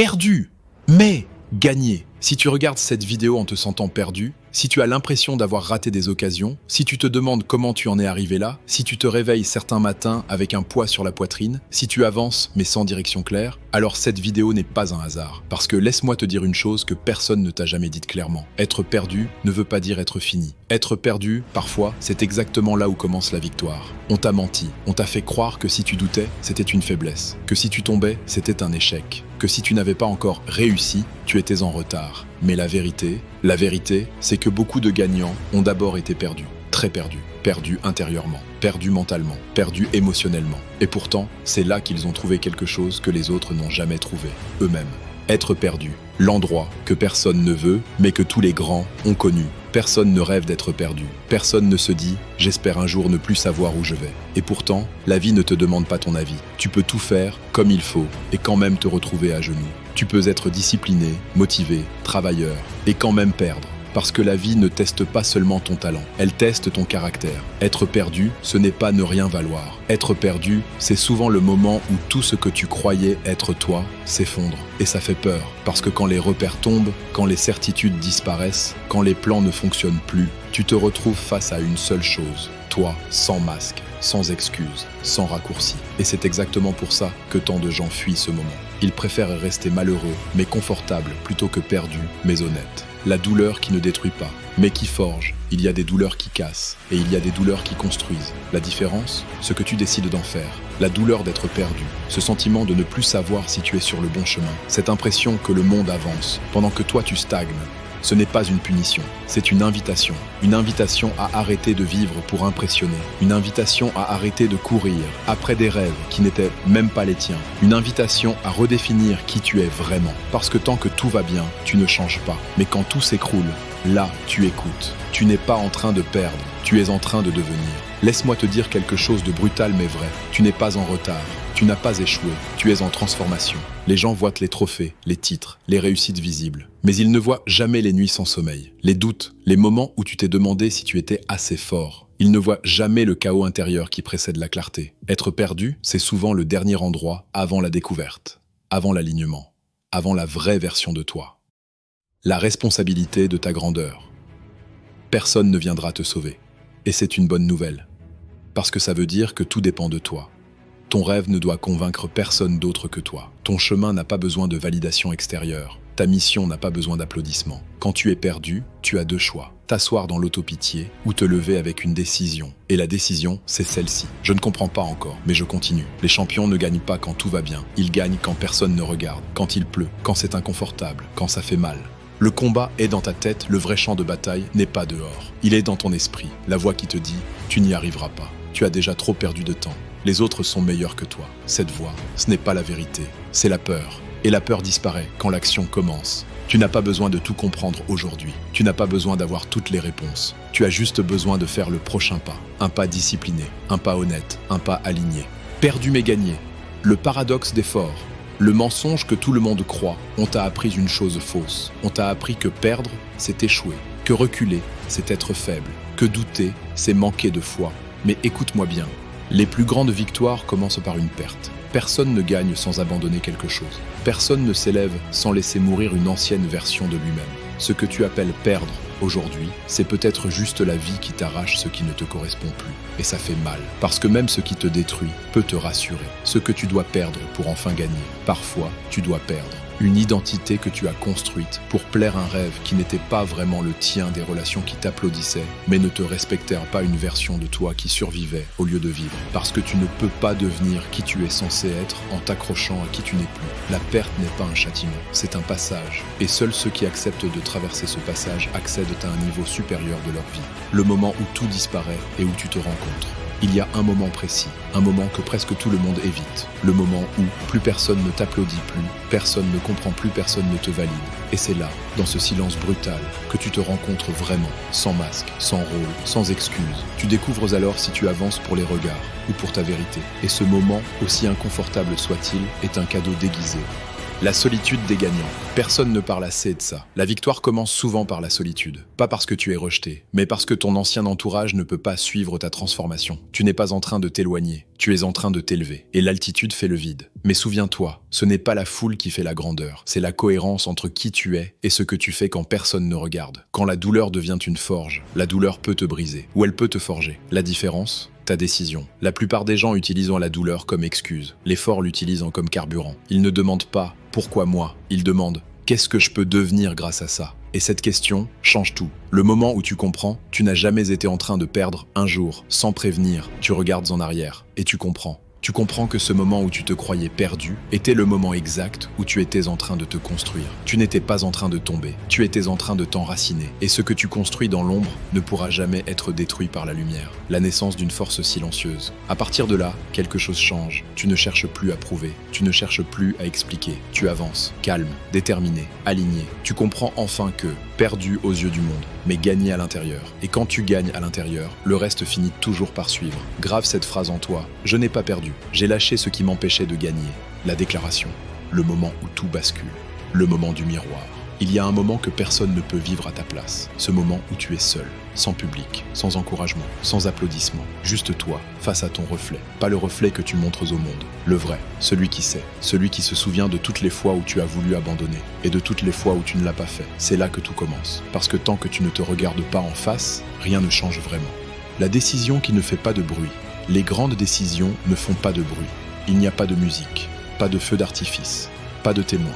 perdu, mais gagné. Si tu regardes cette vidéo en te sentant perdu, si tu as l'impression d'avoir raté des occasions, si tu te demandes comment tu en es arrivé là, si tu te réveilles certains matins avec un poids sur la poitrine, si tu avances mais sans direction claire, alors cette vidéo n'est pas un hasard. Parce que laisse-moi te dire une chose que personne ne t'a jamais dite clairement. Être perdu ne veut pas dire être fini. Être perdu, parfois, c'est exactement là où commence la victoire. On t'a menti, on t'a fait croire que si tu doutais, c'était une faiblesse, que si tu tombais, c'était un échec, que si tu n'avais pas encore réussi, tu étais en retard. Mais la vérité, c'est que beaucoup de gagnants ont d'abord été perdus, très perdus, perdus intérieurement, perdus mentalement, perdus émotionnellement. Et pourtant, c'est là qu'ils ont trouvé quelque chose que les autres n'ont jamais trouvé, eux-mêmes. Être perdu, l'endroit que personne ne veut, mais que tous les grands ont connu. Personne ne rêve d'être perdu. Personne ne se dit « j'espère un jour ne plus savoir où je vais ». Et pourtant, la vie ne te demande pas ton avis. Tu peux tout faire comme il faut et quand même te retrouver à genoux. Tu peux être discipliné, motivé, travailleur et quand même perdre. Parce que la vie ne teste pas seulement ton talent, elle teste ton caractère. Être perdu, ce n'est pas ne rien valoir. Être perdu, c'est souvent le moment où tout ce que tu croyais être toi s'effondre. Et ça fait peur, parce que quand les repères tombent, quand les certitudes disparaissent, quand les plans ne fonctionnent plus, tu te retrouves face à une seule chose, toi, sans masque, sans excuses, sans raccourci. Et c'est exactement pour ça que tant de gens fuient ce moment. Ils préfèrent rester malheureux, mais confortables, plutôt que perdus, mais honnêtes. La douleur qui ne détruit pas, mais qui forge. Il y a des douleurs qui cassent, et il y a des douleurs qui construisent. La différence, ce que tu décides d'en faire. La douleur d'être perdu, ce sentiment de ne plus savoir si tu es sur le bon chemin. Cette impression que le monde avance, pendant que toi tu stagnes. Ce n'est pas une punition, c'est une invitation. Une invitation à arrêter de vivre pour impressionner. Une invitation à arrêter de courir après des rêves qui n'étaient même pas les tiens. Une invitation à redéfinir qui tu es vraiment. Parce que tant que tout va bien, tu ne changes pas. Mais quand tout s'écroule, là, tu écoutes. Tu n'es pas en train de perdre, tu es en train de devenir. Laisse-moi te dire quelque chose de brutal mais vrai. Tu n'es pas en retard. Tu n'as pas échoué, tu es en transformation. Les gens voient les trophées, les titres, les réussites visibles. Mais ils ne voient jamais les nuits sans sommeil, les doutes, les moments où tu t'es demandé si tu étais assez fort. Ils ne voient jamais le chaos intérieur qui précède la clarté. Être perdu, c'est souvent le dernier endroit avant la découverte, avant l'alignement, avant la vraie version de toi. La responsabilité de ta grandeur. Personne ne viendra te sauver. Et c'est une bonne nouvelle. Parce que ça veut dire que tout dépend de toi. Ton rêve ne doit convaincre personne d'autre que toi. Ton chemin n'a pas besoin de validation extérieure. Ta mission n'a pas besoin d'applaudissements. Quand tu es perdu, tu as deux choix. T'asseoir dans l'autopitié ou te lever avec une décision. Et la décision, c'est celle-ci. Je ne comprends pas encore, mais je continue. Les champions ne gagnent pas quand tout va bien. Ils gagnent quand personne ne regarde, quand il pleut, quand c'est inconfortable, quand ça fait mal. Le combat est dans ta tête, le vrai champ de bataille n'est pas dehors. Il est dans ton esprit, la voix qui te dit « tu n'y arriveras pas, tu as déjà trop perdu de temps, les autres sont meilleurs que toi ». Cette voix, ce n'est pas la vérité, c'est la peur. Et la peur disparaît quand l'action commence. Tu n'as pas besoin de tout comprendre aujourd'hui, tu n'as pas besoin d'avoir toutes les réponses. Tu as juste besoin de faire le prochain pas, un pas discipliné, un pas honnête, un pas aligné. Perdu mais gagné, le paradoxe des forts. Le mensonge que tout le monde croit, on t'a appris une chose fausse. On t'a appris que perdre, c'est échouer, que reculer, c'est être faible, que douter, c'est manquer de foi. Mais écoute-moi bien, les plus grandes victoires commencent par une perte. Personne ne gagne sans abandonner quelque chose. Personne ne s'élève sans laisser mourir une ancienne version de lui-même. Ce que tu appelles perdre aujourd'hui, c'est peut-être juste la vie qui t'arrache ce qui ne te correspond plus. Et ça fait mal, parce que même ce qui te détruit peut te rassurer. Ce que tu dois perdre pour enfin gagner. Parfois, tu dois perdre une identité que tu as construite pour plaire un rêve qui n'était pas vraiment le tien, des relations qui t'applaudissaient, mais ne te respectèrent pas, une version de toi qui survivait au lieu de vivre. Parce que tu ne peux pas devenir qui tu es censé être en t'accrochant à qui tu n'es plus. La perte n'est pas un châtiment, c'est un passage. Et seuls ceux qui acceptent de traverser ce passage accèdent à un niveau supérieur de leur vie. Le moment où tout disparaît et où tu te rencontres. Il y a un moment précis, un moment que presque tout le monde évite. Le moment où plus personne ne t'applaudit plus, personne ne comprend plus, personne ne te valide. Et c'est là, dans ce silence brutal, que tu te rencontres vraiment, sans masque, sans rôle, sans excuse. Tu découvres alors si tu avances pour les regards ou pour ta vérité. Et ce moment, aussi inconfortable soit-il, est un cadeau déguisé. La solitude des gagnants. Personne ne parle assez de ça. La victoire commence souvent par la solitude. Pas parce que tu es rejeté, mais parce que ton ancien entourage ne peut pas suivre ta transformation. Tu n'es pas en train de t'éloigner, tu es en train de t'élever. Et l'altitude fait le vide. Mais souviens-toi, ce n'est pas la foule qui fait la grandeur. C'est la cohérence entre qui tu es et ce que tu fais quand personne ne regarde. Quand la douleur devient une forge, la douleur peut te briser, ou elle peut te forger. La différence ? Ta décision. La plupart des gens utilisent la douleur comme excuse. Les forts l'utilisent comme carburant. Ils ne demandent pas « pourquoi moi ?». Ils demandent « qu'est-ce que je peux devenir grâce à ça ?» Et cette question change tout. Le moment où tu comprends, tu n'as jamais été en train de perdre un jour. Sans prévenir, tu regardes en arrière et tu comprends. Tu comprends que ce moment où tu te croyais perdu était le moment exact où tu étais en train de te construire. Tu n'étais pas en train de tomber, tu étais en train de t'enraciner. Et ce que tu construis dans l'ombre ne pourra jamais être détruit par la lumière. La naissance d'une force silencieuse. À partir de là, quelque chose change. Tu ne cherches plus à prouver, tu ne cherches plus à expliquer. Tu avances, calme, déterminé, aligné. Tu comprends enfin que, perdu aux yeux du monde, mais gagné à l'intérieur. Et quand tu gagnes à l'intérieur, le reste finit toujours par suivre. Grave cette phrase en toi, je n'ai pas perdu. J'ai lâché ce qui m'empêchait de gagner. La déclaration. Le moment où tout bascule. Le moment du miroir. Il y a un moment que personne ne peut vivre à ta place. Ce moment où tu es seul, sans public, sans encouragement, sans applaudissements. Juste toi, face à ton reflet. Pas le reflet que tu montres au monde. Le vrai, celui qui sait. Celui qui se souvient de toutes les fois où tu as voulu abandonner. Et de toutes les fois où tu ne l'as pas fait. C'est là que tout commence. Parce que tant que tu ne te regardes pas en face, rien ne change vraiment. La décision qui ne fait pas de bruit. Les grandes décisions ne font pas de bruit. Il n'y a pas de musique, pas de feu d'artifice, pas de témoin.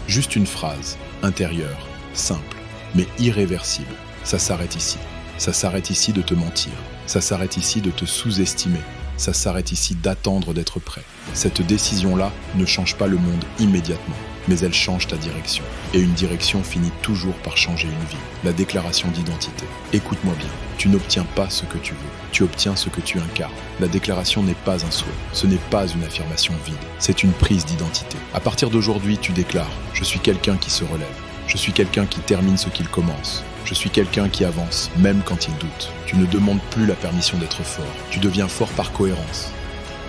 Juste une phrase, intérieure, simple, mais irréversible. Ça s'arrête ici. Ça s'arrête ici de te mentir. Ça s'arrête ici de te sous-estimer. Ça s'arrête ici d'attendre d'être prêt. Cette décision-là ne change pas le monde immédiatement, mais elle change ta direction. Et une direction finit toujours par changer une vie. La déclaration d'identité. Écoute-moi bien, tu n'obtiens pas ce que tu veux, tu obtiens ce que tu incarnes. La déclaration n'est pas un souhait, ce n'est pas une affirmation vide, c'est une prise d'identité. À partir d'aujourd'hui, tu déclares « Je suis quelqu'un qui se relève, je suis quelqu'un qui termine ce qu'il commence. Je suis quelqu'un qui avance, même quand il doute. » Tu ne demandes plus la permission d'être fort, tu deviens fort par cohérence.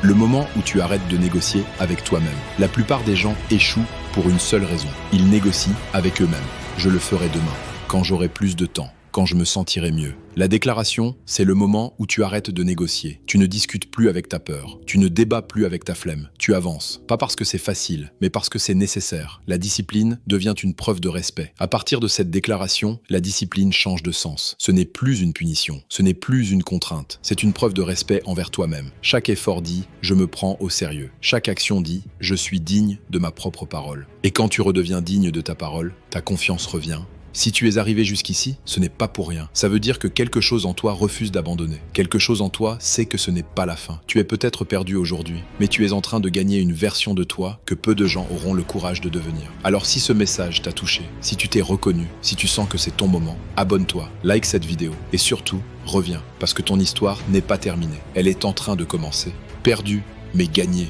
Le moment où tu arrêtes de négocier avec toi-même. La plupart des gens échouent pour une seule raison. Ils négocient avec eux-mêmes. Je le ferai demain, quand j'aurai plus de temps, quand je me sentirai mieux. La déclaration, c'est le moment où tu arrêtes de négocier. Tu ne discutes plus avec ta peur. Tu ne débats plus avec ta flemme. Tu avances. Pas parce que c'est facile, mais parce que c'est nécessaire. La discipline devient une preuve de respect. À partir de cette déclaration, la discipline change de sens. Ce n'est plus une punition. Ce n'est plus une contrainte. C'est une preuve de respect envers toi-même. Chaque effort dit « je me prends au sérieux ». Chaque action dit « je suis digne de ma propre parole ». Et quand tu redeviens digne de ta parole, ta confiance revient. Si tu es arrivé jusqu'ici, ce n'est pas pour rien. Ça veut dire que quelque chose en toi refuse d'abandonner. Quelque chose en toi sait que ce n'est pas la fin. Tu es peut-être perdu aujourd'hui, mais tu es en train de gagner une version de toi que peu de gens auront le courage de devenir. Alors si ce message t'a touché, si tu t'es reconnu, si tu sens que c'est ton moment, abonne-toi, like cette vidéo et surtout, reviens, parce que ton histoire n'est pas terminée. Elle est en train de commencer. Perdu, mais gagné.